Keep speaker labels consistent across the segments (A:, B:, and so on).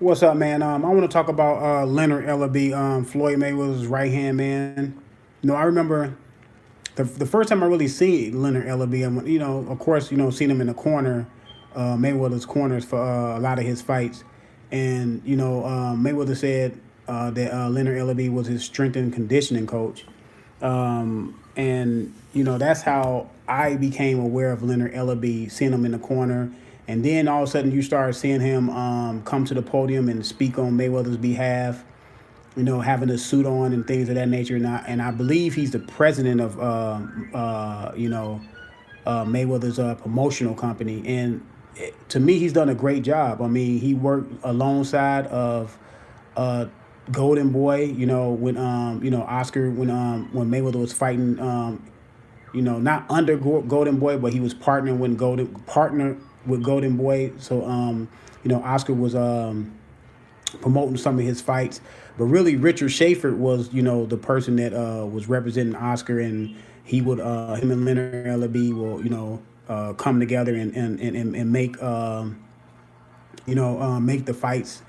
A: What's up, man? I want to talk about Leonard Ellerbe, Floyd Mayweather's right hand man. I remember the first time I really seen Leonard Ellerbe, and of course, seen him in the corner, Mayweather's corners for a lot of his fights, and Mayweather said that Leonard Ellerbe was his strength and conditioning coach, and that's how I became aware of Leonard Ellerbe, seeing him in the corner, and then all of a sudden you start seeing him come to the podium and speak on Mayweather's behalf. Having a suit on and things of that nature, and I believe he's the president of Mayweather's promotional company, and to me he's done a great job. I mean, he worked alongside of uh, Golden Boy. When Oscar when Mayweather was fighting. Not under Golden Boy, but he was partner with Golden Boy. So Oscar was promoting some of his fights, but really Richard Schaefer was the person that was representing Oscar, and he would him and Leonard Ellerbe will come together and make the fights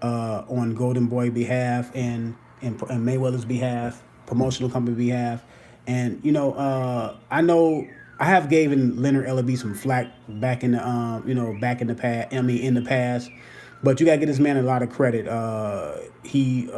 A: on Golden Boy behalf and Mayweather's behalf, promotional company behalf. And I know I have given Leonard Ellerbe some flack back in the back in the past. I mean, in the past, but you gotta get this man a lot of credit. He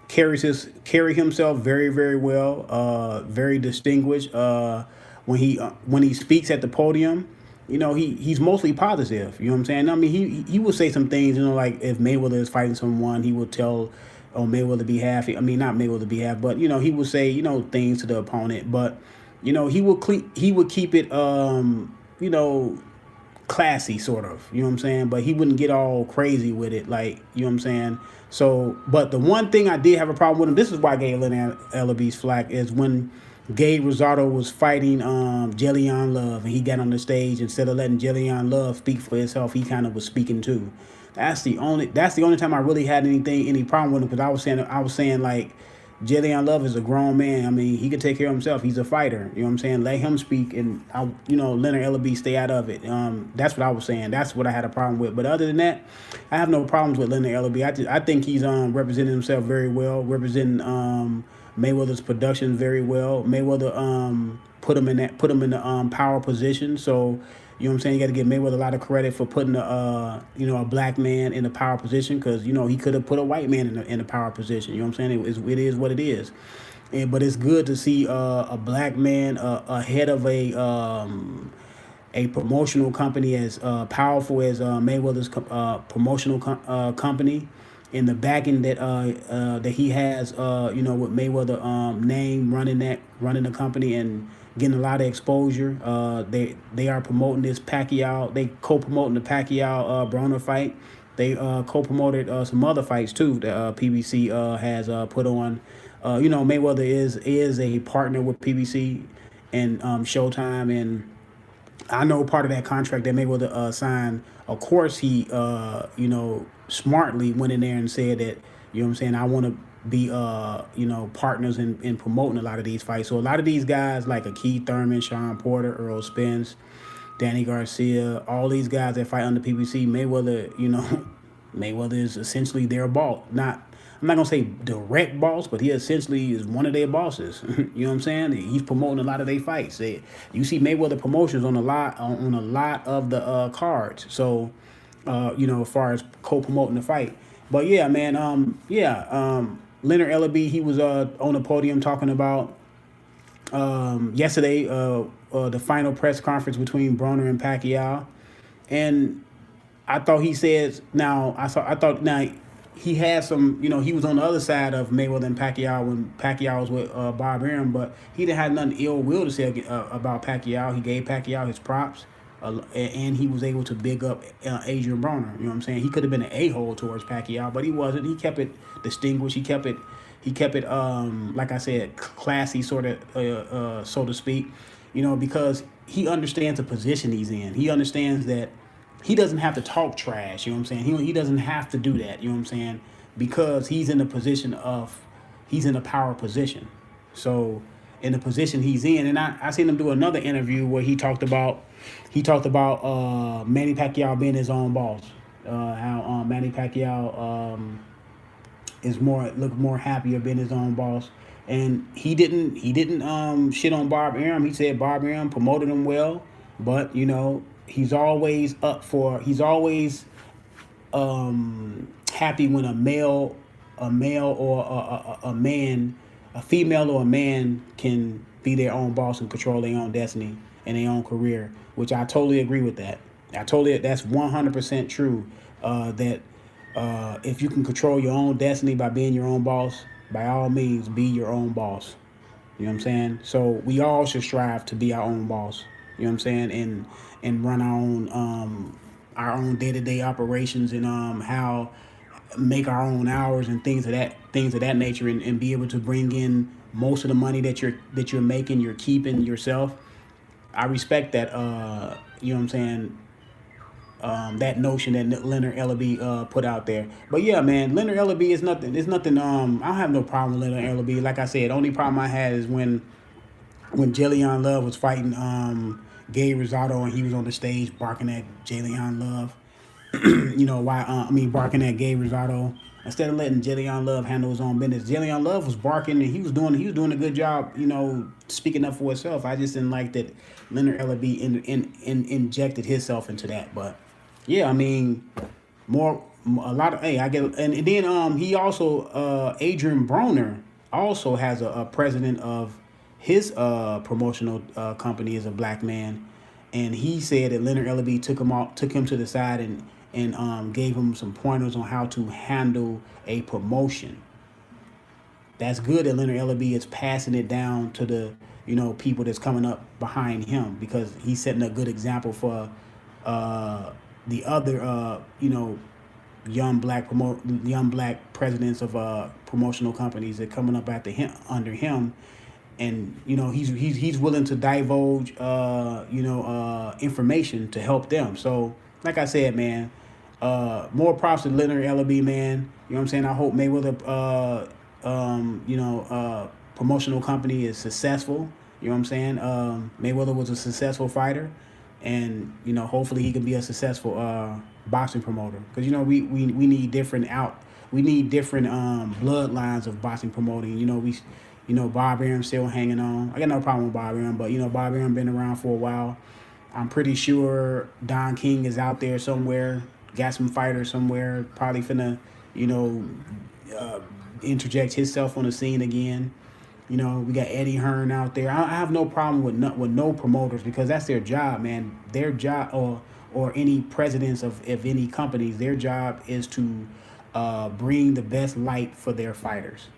A: carry himself very very well. Very distinguished. When he speaks at the podium, he's mostly positive. You know what I'm saying? I mean, he will say some things. Like if Mayweather is fighting someone, he will tell on Mayweather's behalf. I mean, not Mayweather's behalf, but he will say things to the opponent. But he would keep it classy, sort of. You know what I'm saying? But he wouldn't get all crazy with it, like, you know what I'm saying? So, but the one thing I did have a problem with him, this is why I gave Leonard Ellerbe's flack, is when Gabe Rosado was fighting Jellion Love, and he got on the stage. Instead of letting Jellion Love speak for himself, he kind of was speaking too. That's the only time I really had any problem with him, because I was saying like Jellion Love is a grown man. I mean, he can take care of himself. He's a fighter. You know what I'm saying? Let him speak, and Leonard Ellerbe stay out of it. That's what I was saying. That's what I had a problem with. But other than that, I have no problems with Leonard Ellerbe. I think he's representing himself very well, representing Mayweather's production very well. Mayweather put him in the power position. So you know what I'm saying? You got to give Mayweather a lot of credit for putting a black man in the power position, because he could have put a white man in the power position. You know what I'm saying? It is what it is. But it's good to see a black man ahead of a promotional company as powerful as Mayweather's promotional company, in the backing that he has, with Mayweather name running the company and getting a lot of exposure. They are promoting this Pacquiao. They co-promoting the Pacquiao Broner fight. They co-promoted some other fights too that PBC has put on. Mayweather is a partner with PBC and Showtime, and I know part of that contract that Mayweather signed. Of course, he smartly went in there and said that, you know what I'm saying, I want to be partners in promoting a lot of these fights. So a lot of these guys like a Keith Thurman, Sean Porter, Earl Spence, Danny Garcia, all these guys that fight under PBC, Mayweather, Mayweather is essentially their boss. I'm not gonna say direct boss, but he essentially is one of their bosses. You know what I'm saying? He's promoting a lot of their fights. You see Mayweather promotions on a lot of the cards. So, as far as co-promoting the fight. But yeah, man, Leonard Ellerbe, he was on the podium talking about yesterday the final press conference between Broner and Pacquiao, and I thought he said now he had some, he was on the other side of Mayweather and Pacquiao when Pacquiao was with Bob Arum, but he didn't have nothing ill will to say about Pacquiao. He gave Pacquiao his props, and he was able to big up Adrian Broner. You know what I'm saying? He could have been an a-hole towards Pacquiao, but he wasn't. He kept it distinguished. He kept it like I said, classy, sort of, so to speak. Because he understands the position he's in. He understands that he doesn't have to talk trash. You know what I'm saying? He doesn't have to do that. You know what I'm saying? Because he's in a power position. So in the position he's in, and I seen him do another interview where he talked about Manny Pacquiao being his own boss. How Manny Pacquiao is look more happier being his own boss. And he didn't shit on Bob Arum. He said Bob Arum promoted him well, but he's always happy when a male or a man, a female or a man can be their own boss and control their own destiny and their own career, which I totally agree with that. That's 100% true. That if you can control your own destiny by being your own boss, by all means, be your own boss. You know what I'm saying? So we all should strive to be our own boss. You know what I'm saying? And run our own day to day operations and how make our own hours and things of that nature and be able to bring in most of the money that you're making, you're keeping yourself. I respect that. You know what I'm saying? That notion that Leonard Ellerbe put out there. But yeah, man, Leonard Ellerbe is nothing. It's nothing. I don't have no problem with Leonard Ellerbe. Like I said, the only problem I had is when Jillian Love was fighting Gay Rosado and he was on the stage barking at Jillian Love. Barking at Gay Rosado instead of letting Jillian Love handle his own business. Jillian Love was barking and he was doing a good job, speaking up for himself. I just didn't like that Leonard Ellerbe injected himself into that. But yeah, I mean, more a lot of I get and then he also Adrian Broner also has a president of his promotional company is a black man, and he said that Leonard Ellerbe took him to the side and gave him some pointers on how to handle a promotion. That's good that Leonard Ellerbe is passing it down to the people that's coming up behind him because he's setting a good example for the other young black presidents of promotional companies that coming up after him under him. And he's willing to divulge information to help them. So like I said, man, more props to Leonard Ellerbe, man. You know what I'm saying? I hope Mayweather promotional company is successful. You know what I'm saying? Mayweather was a successful fighter, and hopefully he can be a successful boxing promoter. Because we need different bloodlines of boxing promoting. Bob Arum still hanging on. I got no problem with Bob Arum, but Bob Arum been around for a while. I'm pretty sure Don King is out there somewhere, got some fighters somewhere, probably finna, interject himself on the scene again. We got Eddie Hearn out there. I have no problem with no promoters because that's their job, man. Their job, or any presidents of any companies, their job is to bring the best light for their fighters.